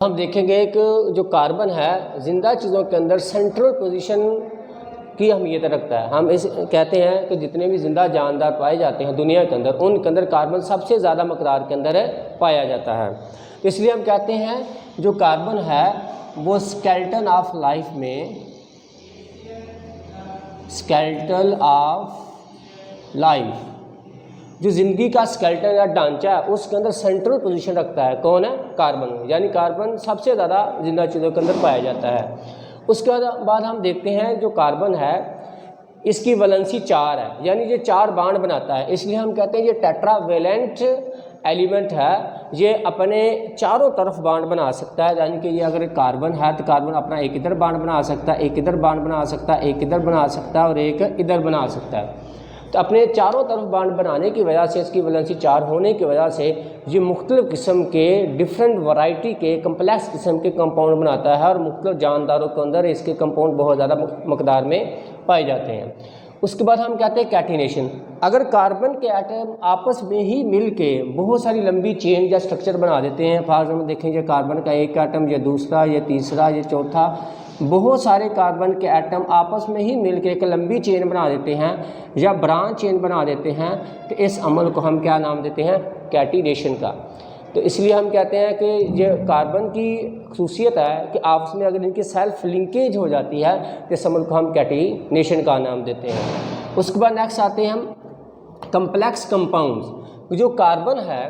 हम देखेंगे कि जो कार्बन है जिंदा चीज़ों के अंदर सेंट्रल पोजीशन की अहमियत रखता है। हम इस कहते हैं कि जितने भी जिंदा जानदार पाए जाते हैं दुनिया के अंदर, उनके अंदर कार्बन सबसे ज़्यादा मकदार के अंदर पाया जाता है। इसलिए हम कहते हैं जो कार्बन है वो स्केलेटन ऑफ लाइफ में, स्केलेटन ऑफ लाइफ, जो ज़िंदगी का स्केलेटन या ढांचा है उसके अंदर सेंट्रल पोजीशन रखता है। कौन है? कार्बन। यानी कार्बन सबसे ज़्यादा जिंदा चीज़ों के अंदर पाया जाता है। उसके बाद हम देखते हैं जो कार्बन है इसकी वैलेंसी 4 है, यानी ये 4 बांड बनाता है। इसलिए हम कहते हैं ये टेट्रावेलेंट एलिमेंट है, ये अपने चारों तरफ बांड बना सकता है। यानी कि ये अगर कार्बन है तो कार्बन अपना एक इधर बांड बना सकता है, एक इधर बांड बना सकता है, एक इधर बना सकता है और एक इधर बना सकता है। तो अपने चारों तरफ बांड बनाने की वजह से, इसकी वैलेंसी 4 होने की वजह से ये मुख्तलिफ़ किस्म के डिफरेंट वैरायटी के कम्प्लेक्स किस्म के कंपाउंड बनाता है और मुख्तलिफ़ जानदारों के अंदर इसके कंपाउंड बहुत ज़्यादा मकदार में पाए जाते हैं। उसके बाद हम कहते हैं कैटिनेशन। अगर कार्बन के एटम आपस में ही मिल के बहुत सारी लंबी चेन या स्ट्रक्चर बना देते हैं, फॉर एग्जाम्पल देखेंगे कार्बन का एक एटम, ये दूसरा, ये तीसरा, ये चौथा, बहुत सारे कार्बन के एटम आपस में ही मिलकर एक लंबी चेन बना देते हैं या ब्रांच चेन बना देते हैं, तो इस अमल को हम क्या नाम देते हैं? कैटिनेशन का। तो इसलिए हम कहते हैं कि ये कार्बन की खसूसियत है कि आपस में अगर इनकी सेल्फ लिंकेज हो जाती है तो इस अमल को हम कैटिनेशन का नाम देते हैं। उसके बाद नेक्स्ट आते हैं हम कम्प्लेक्स कंपाउंड्स। जो कार्बन है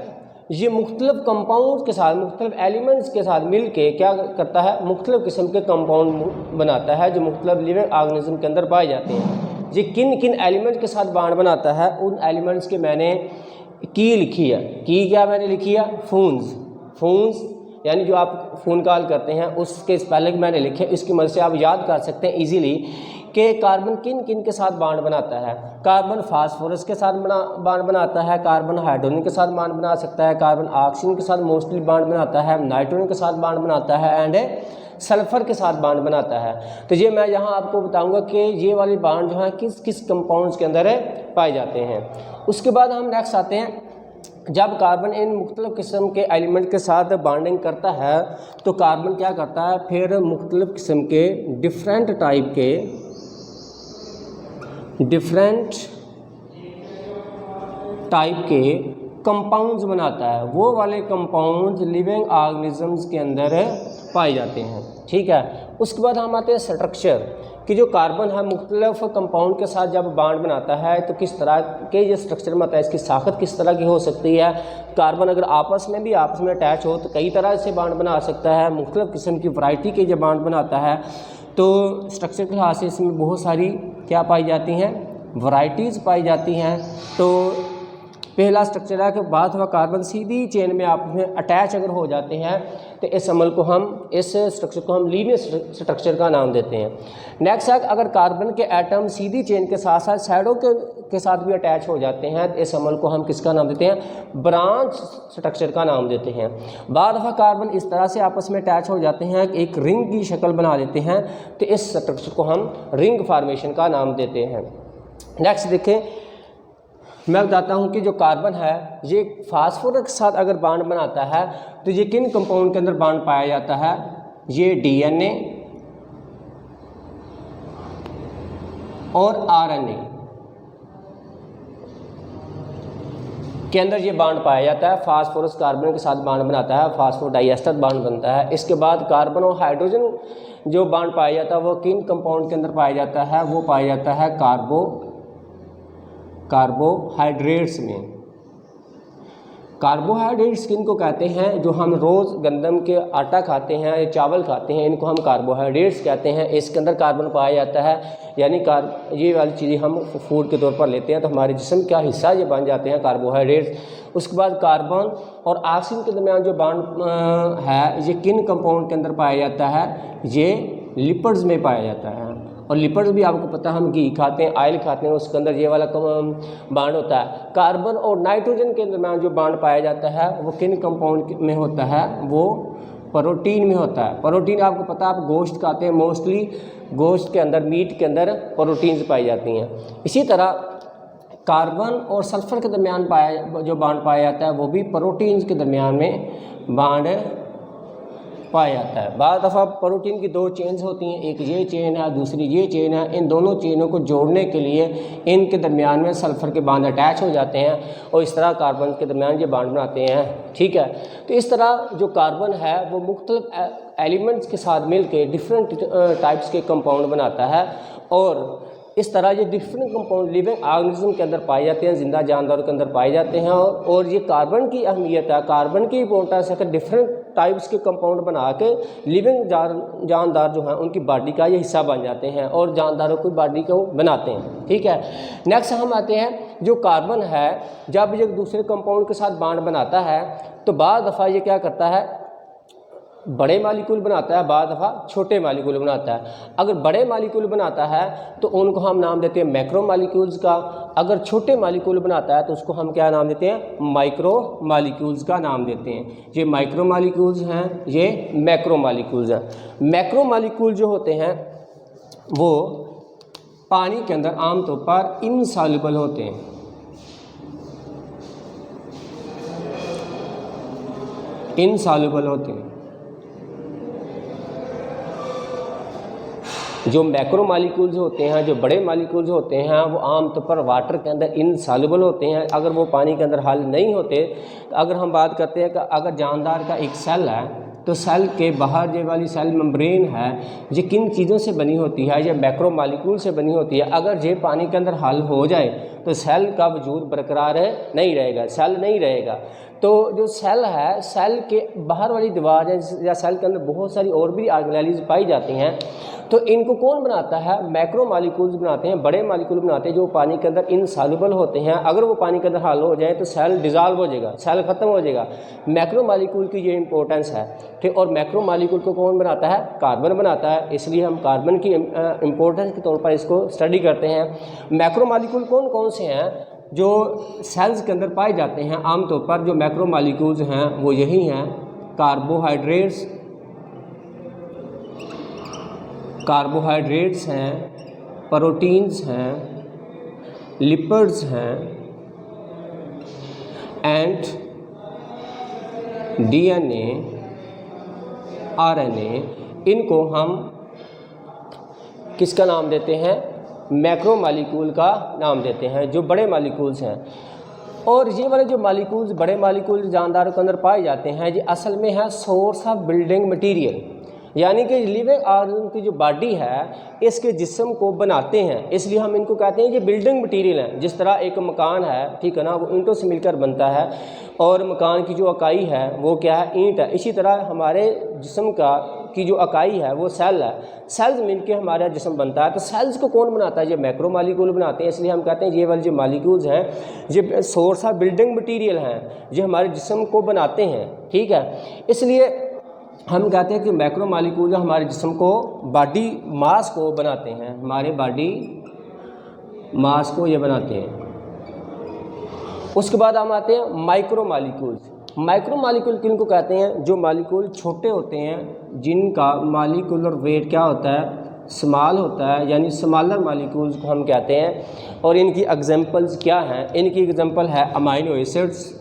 ये मुख्तलिफ़ कंपाउंड्स के साथ, मुख्तलिफ़ एलिमेंट्स के साथ मिल के क्या करता है? मुख्तलिफ़ किस्म के कंपाउंड बनाता है जो मुख्तलिफ़ लिविंग ऑर्गेनिज्म के अंदर पाए जाते हैं। ये किन किन एलिमेंट के साथ बांड बनाता है, उन एलिमेंट्स के मैंने की लिखी है। की क्या मैंने लिखी है? फून्स। फून्स यानी जो आप फ़ोन कॉल करते हैं उसके स्पेलिंग मैंने लिखे, इसकी मदद से आप याद कर सकते हैं इजीली कि कार्बन किन किन के साथ बांड बनाता है। कार्बन फास्फोरस के साथ बांड बनाता है, कार्बन हाइड्रोजन के साथ बांड बना सकता है, कार्बन ऑक्सीजन के साथ मोस्टली बांड बनाता है, नाइट्रोजन के साथ बांड बनाता है एंड सल्फ़र के साथ बांड बनाता है। तो ये मैं यहाँ आपको बताऊंगा कि ये वाली बांड जो है किस किस कंपाउंड्स के अंदर पाए जाते हैं। उसके बाद हम नेक्स्ट आते हैं, जब कार्बन इन मुख्तलिफ़ किस्म के एलिमेंट के साथ बाइंडिंग करता है तो कार्बन क्या करता है? फिर मुख्तलिफ़ किस्म के डिफरेंट टाइप के कंपाउंड्स बनाता है। वो वाले कंपाउंड्स लिविंग ऑर्गेनिजम्स के अंदर पाए जाते हैं। ठीक है। उसके बाद हम आते हैं स्ट्रक्चर कि जो कार्बन है मुख्तलिफ कंपाउंड के साथ जब बांड बनाता है तो किस तरह के ये स्ट्रक्चर में आता है, इसकी साखत किस तरह की हो सकती है। कार्बन अगर आपस में अटैच हो तो कई तरह से बांड बना सकता है, मुख्तलिफ किस्म की वैरायटी के जब बांड बनाता है तो स्ट्रक्चर के लिहाज से इसमें बहुत सारी क्या पाई जाती हैं? वैरायटीज़ पाई जाती हैं। तो पहला स्ट्रक्चर है कि बाद हुआ कार्बन सीधी चेन में आपस में अटैच अगर हो जाते हैं तो इस अमल को इस स्ट्रक्चर को हम लीनियर स्ट्रक्चर का नाम देते हैं। नेक्स्ट है अगर कार्बन के एटम सीधी चेन के साथ साथ साइडों के साथ भी अटैच हो जाते हैं तो इस अमल को हम किसका नाम देते हैं? ब्रांच स्ट्रक्चर का नाम देते हैं। बाद दफ़ा कार्बन इस तरह से आपस में अटैच हो जाते हैं कि एक रिंग की शक्ल बना देते हैं तो इस स्ट्रक्चर को हम रिंग फार्मेशन का नाम देते हैं। नेक्स्ट देखें, मैं बताता हूं कि जो कार्बन है ये फास्फोरस के साथ अगर बांड बनाता है तो ये किन कंपाउंड के अंदर बांड पाया जाता है? ये डीएनए और आरएनए के अंदर ये बांड पाया जाता है। फास्फोरस कार्बन के साथ बांड बनाता है, फास्फोडाइएस्टर बांड बनता है। इसके बाद कार्बन और हाइड्रोजन जो बांड पाया जाता है वो किन कंपाउंड के अंदर पाया जाता है? वो पाया जाता है कार्बोहाइड्रेट्स में। कार्बोहाइड्रेट्स किनको कहते हैं? जो हम रोज़ गंदम के आटा खाते हैं या चावल खाते हैं, इनको हम कार्बोहाइड्रेट्स कहते हैं। इसके अंदर कार्बन पाया जाता है, यानी ये वाली चीज़ें हम फूड के तौर पर लेते हैं तो हमारे जिस्म का हिस्सा ये बन जाते हैं कार्बोहाइड्रेट्स। उसके बाद कार्बन और ऑक्सीजन के दरमियान जो बांड है ये किन कंपाउंड के अंदर पाया जाता है? ये लिपिड्स में पाया जाता है। और लिपिड्स भी आपको पता है, हम घी खाते हैं, ऑयल खाते हैं, उसके अंदर ये वाला बांड होता है। कार्बन और नाइट्रोजन के दरमियान जो बांड पाया जाता है वो किन कंपाउंड में होता है? वो प्रोटीन में होता है। प्रोटीन आपको पता है, आप गोश्त खाते हैं, मोस्टली गोश्त के अंदर, मीट के अंदर प्रोटीन्स पाई जाती हैं। इसी तरह कार्बन और सल्फ़र के दरमियान जो बांड पाया जाता है वो भी प्रोटीन्स के दरमियान में बांड पाया जाता है। बाद दफ़ा प्रोटीन की दो चेन्स होती हैं, एक ये चेन है दूसरी ये चेन है। इन दोनों चेनों को जोड़ने के लिए इनके दरमियान में सल्फ़र के बांड अटैच हो जाते हैं और इस तरह कार्बन के दरमियान ये बांड बनाते हैं। ठीक है, तो इस तरह जो कार्बन है वो मुख्तलिफ एलिमेंट्स के साथ मिल के डिफरेंट टाइप्स के कंपाउंड बनाता है और इस तरह ये डिफरेंट कंपाउंड लिविंग ऑर्गेनिज्म के अंदर पाए जाते हैं, जिंदा जानदारों के अंदर पाए जाते हैं। और ये कार्बन की अहमियत है, कार्बन की इंपॉर्टेंस है कि डिफरेंट टाइप्स के कंपाउंड बना के लिविंग जानदार जो हैं उनकी बॉडी का ये हिस्सा बन जाते हैं और जानदारों की बॉडी को बनाते हैं। ठीक है, नेक्स्ट हम आते हैं जो कार्बन है जब ये दूसरे कंपाउंड के साथ बॉन्ड बनाता है तो बाद दफ़ा ये क्या करता है, बड़े मालिक्यूल बनाता है, बाद दफ़ा छोटे मालिक्यूल बनाता है। अगर बड़े मालिक्यूल बनाता है तो उनको हम नाम देते हैं मैक्रो मालिक्यूल्स का, अगर छोटे मालिक्यूल बनाता है तो उसको हम क्या नाम देते हैं, माइक्रो मालिक्यूल्स का नाम देते हैं। ये माइक्रो मालिक्यूल्स हैं, ये मैक्रो मालिक्यूल्स हैं। मैक्रो मालिक्यूल जो होते हैं वो पानी के अंदर आमतौर पर इनसॉल्युबल होते हैं। इनसॉल्युबल होते हैं। जो मैक्रो मालिक्यूल्स होते हैं, जो बड़े मालिक्यूल्स होते हैं, वो आमतौर पर वाटर के अंदर इनसॉल्युबल होते हैं। अगर वो पानी के अंदर हल नहीं होते तो अगर हम बात करते हैं कि अगर जानदार का एक सेल है तो सेल के बाहर ये वाली सेल मेम्ब्रेन है, ये किन चीज़ों से बनी होती है, ये मैक्रो मालिक्यूल से बनी होती है। अगर ये पानी के अंदर हल हो जाए तो सेल का वजूद बरकरार नहीं रहेगा, सेल नहीं रहेगा। तो जो सेल है, सेल के बाहर वाली दीवार या सेल के अंदर बहुत सारी और भी ऑर्गेनेल्स पाई जाती हैं। तो इनको कौन बनाता है, मैक्रो मालिक्यूल्स बनाते हैं, बड़े मालिक्यूल बनाते हैं जो पानी के अंदर इनसॉल्युबल होते हैं। अगर वो पानी के अंदर हल हो जाए तो सेल डिज़ाल्व हो जाएगा, सेल ख़त्म हो जाएगा। मैक्रो मालिक्यूल की ये इंपॉर्टेंस है। ठीक, और मैक्रो मालिक्यूल को कौन बनाता है, कार्बन बनाता है। इसलिए हम कार्बन की इंपॉर्टेंस के तौर पर इसको स्टडी करते हैं। मैक्रो मालिक्यूल कौन कौन से हैं जो सेल्स के अंदर पाए जाते हैं? आमतौर पर जो मैक्रो मालिक्यूल्स हैं वो यही हैं, कार्बोहाइड्रेट्स हैं, प्रोटीन्स हैं, लिपिड्स हैं एंड डीएनए, आरएनए। इनको हम किसका नाम देते हैं, मैक्रो मालिक्यूल का नाम देते हैं, जो बड़े मालिक्यूल्स हैं। और ये वाले जो मालिक्यूल्स, बड़े मालिक्यूल जानदारों के अंदर पाए जाते हैं, ये असल में है सोर्स ऑफ बिल्डिंग मटेरियल, यानी कि लिविंग ऑर्गेनिज्म की जो बॉडी है इसके जिस्म को बनाते हैं। इसलिए हम इनको कहते हैं ये बिल्डिंग मटेरियल हैं। जिस तरह एक मकान है, ठीक है ना, वो ईंटों से मिलकर बनता है और मकान की जो इकाई है वो क्या है, ईंट है। इसी तरह हमारे जिस्म की जो इकाई है वो सेल है, सेल्स मिलके हमारा जिस्म बनता है। तो सेल्स को कौन बनाता है, ये मैक्रो मालिक्यूल बनाते हैं। इसलिए हम कहते हैं ये वाले जो मालिक्यूल्स हैं ये सोर्स ऑफ बिल्डिंग मटेरियल हैं, ये हमारे जिस्म को बनाते हैं। ठीक है, इसलिए हम कहते हैं कि मैक्रो मालिक्यूल हमारे जिस्म को, बॉडी मास को बनाते हैं, हमारे बॉडी मास को ये बनाते हैं। उसके बाद हम आते हैं माइक्रो मालिक्यूल्स। माइक्रो मालिक्यूल किनको कहते हैं, जो मालिक्यूल छोटे होते हैं, जिनका मालिक्यूलर वेट क्या होता है, स्मॉल होता है, यानी स्मॉलर मालिक्यूल्स को हम कहते हैं। और इनकी एग्जांपल्स क्या हैं, इनकी एग्जांपल है अमाइनो एसिड्स,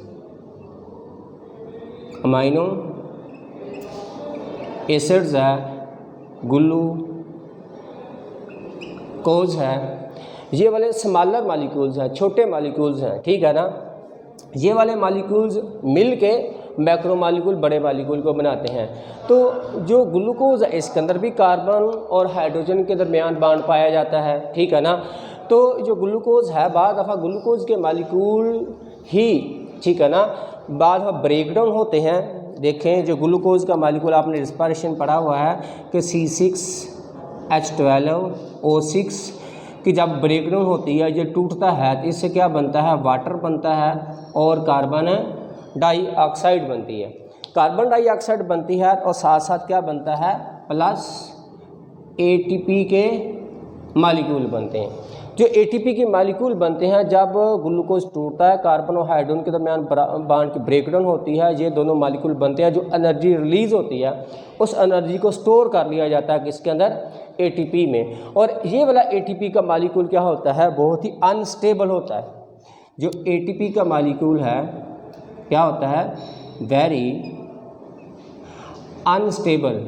अमाइनो एसिड्स है, ग्लूकोज है। ये वाले स्मॉलर मालिक्यूल्स हैं, छोटे मालिक्यूल्स हैं। ठीक है ना, ये वाले मालिक्यूल्स मिल के मैक्रो मालिक्यूल, बड़े मालिक्यूल को बनाते हैं। तो जो ग्लूकोज है इसके अंदर भी कार्बन और हाइड्रोजन के दरमियान बॉन्ड पाया जाता है। ठीक है ना, तो जो ग्लूकोज है, बाद दफ़ा ग्लूकोज के मालिक्यूल ही, ठीक है ना, बाद में ब्रेकडाउन होते हैं। देखें, जो ग्लूकोज का मालिक्यूल आपने रिस्पिरेशन पढ़ा हुआ है कि C6H12O6 की जब ब्रेकडाउन होती है, ये टूटता है तो इससे क्या बनता है, वाटर बनता है और कार्बन डाइऑक्साइड बनती है। कार्बन डाइऑक्साइड बनती है और साथ साथ क्या बनता है, प्लस ATP के मालिक्यूल बनते हैं। जो ATP के मालिक्यूल बनते हैं जब ग्लूकोज टूटता है, कार्बन और हाइड्रोजन के दरमियान बॉन्ड की ब्रेकडाउन होती है, ये दोनों मालिक्यूल बनते हैं। जो एनर्जी रिलीज़ होती है उस एनर्जी को स्टोर कर लिया जाता है किसके अंदर, ATP में। और ये वाला ATP का मालिक्यूल क्या होता है, बहुत ही अनस्टेबल होता है। जो ATP का मालिक्यूल है क्या होता है, वेरी अनस्टेबल,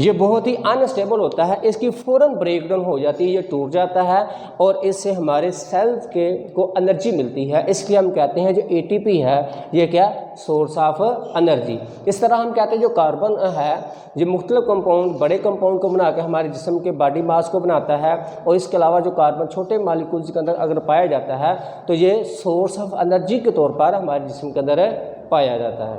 ये बहुत ही अनस्टेबल होता है, इसकी फ़ौरन ब्रेकडाउन हो जाती है, ये टूट जाता है और इससे हमारे सेल्स को एनर्जी मिलती है। इसलिए हम कहते हैं जो एटीपी है ये क्या, सोर्स ऑफ एनर्जी। इस तरह हम कहते हैं जो कार्बन है ये मुख्तलिफ कंपाउंड, बड़े कंपाउंड को बना के हमारे जिस्म के बॉडी मास को बनाता है, और इसके अलावा जो कार्बन छोटे मालिक्यूल्स के अंदर अगर पाया जाता है तो ये सोर्स ऑफ एनर्जी के तौर पर हमारे जिस्म के अंदर पाया जाता है।